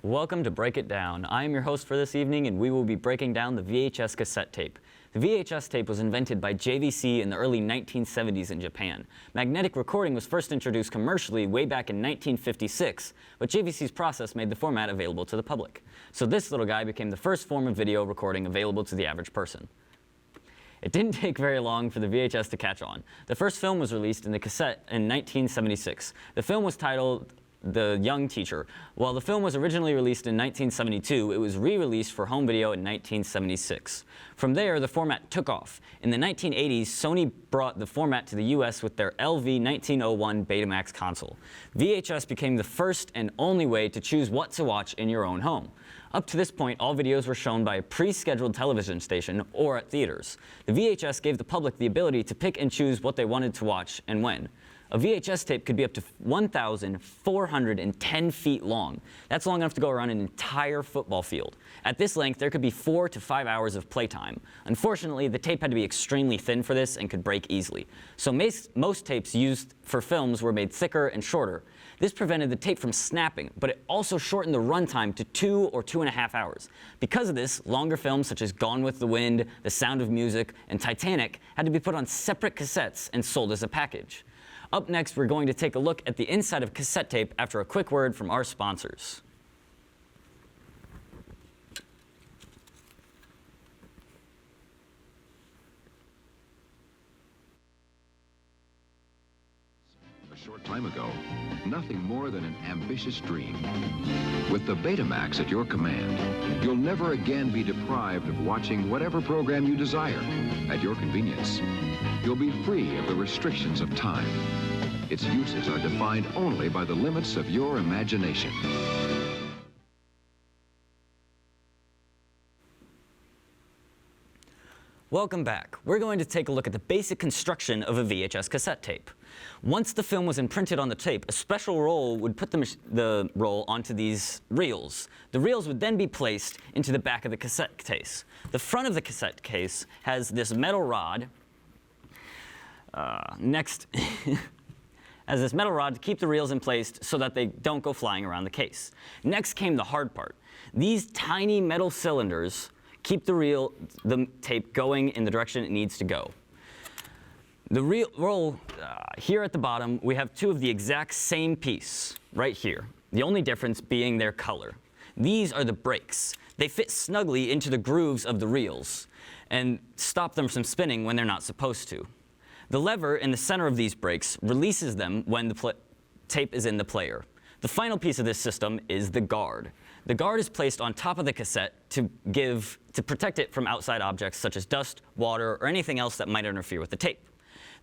Welcome to Break It Down. I am your host for this evening, and we will be breaking down the VHS cassette tape. The VHS tape was invented by JVC in the early 1970s in Japan. Magnetic recording was first introduced commercially way back in 1956, but JVC's process made the format available to the public. So this little guy became the first form of video recording available to the average person. It didn't take very long for the VHS to catch on. The first film was released in the cassette in 1976. The film was titled The Young Teacher. While the film was originally released in 1972, it was re-released for home video in 1976. From there, the format took off. In the 1980s, Sony brought the format to the US with their LV 1901 Betamax console. VHS became the first and only way to choose what to watch in your own home. Up to this point, all videos were shown by a pre-scheduled television station or at theaters. The VHS gave the public the ability to pick and choose what they wanted to watch and when. A VHS tape could be up to 1,410 feet long. That's long enough to go around an entire football field. At this length, there could be 4 to 5 hours of playtime. Unfortunately, the tape had to be extremely thin for this and could break easily. So most tapes used for films were made thicker and shorter. This prevented the tape from snapping, but it also shortened the runtime to 2 or 2.5 hours. Because of this, longer films such as Gone with the Wind, The Sound of Music, and Titanic had to be put on separate cassettes and sold as a package. Up next, we're going to take a look at the inside of cassette tape after a quick word from our sponsors. A short time ago, nothing more than an ambitious dream. With the Betamax at your command, you'll never again be deprived of watching whatever program you desire at your convenience. You'll be free of the restrictions of time. Its uses are defined only by the limits of your imagination. Welcome back. We're going to take a look at the basic construction of a VHS cassette tape. Once the film was imprinted on the tape, a special roll would put the roll onto these reels. The reels would then be placed into the back of the cassette case. The front of the cassette case has this metal rod. Has this metal rod to keep the reels in place so that they don't go flying around the case. Next came the hard part. These tiny metal cylinders keep the tape going in the direction it needs to go. The roll, here at the bottom, we have two of the exact same piece right here, the only difference being their color. These are the brakes. They fit snugly into the grooves of the reels and stop them from spinning when they're not supposed to. The lever in the center of these brakes releases them when the tape is in the player. The final piece of this system is the guard. The guard is placed on top of the cassette to protect it from outside objects such as dust, water, or anything else that might interfere with the tape.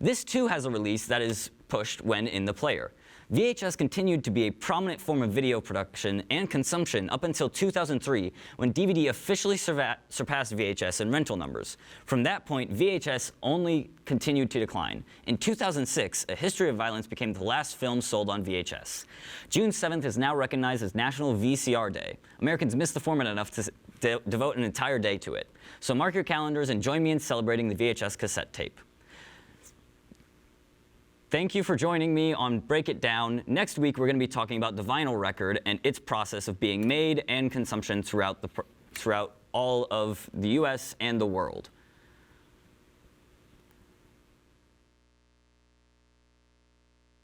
This too has a release that is pushed when in the player. VHS continued to be a prominent form of video production and consumption up until 2003, when DVD officially surpassed VHS in rental numbers. From that point, VHS only continued to decline. In 2006, A History of Violence became the last film sold on VHS. June 7th is now recognized as National VCR Day. Americans miss the format enough to devote an entire day to it. So mark your calendars and join me in celebrating the VHS cassette tape. Thank you for joining me on Break It Down. Next week, we're going to be talking about the vinyl record and its process of being made and consumption throughout all of the US and the world.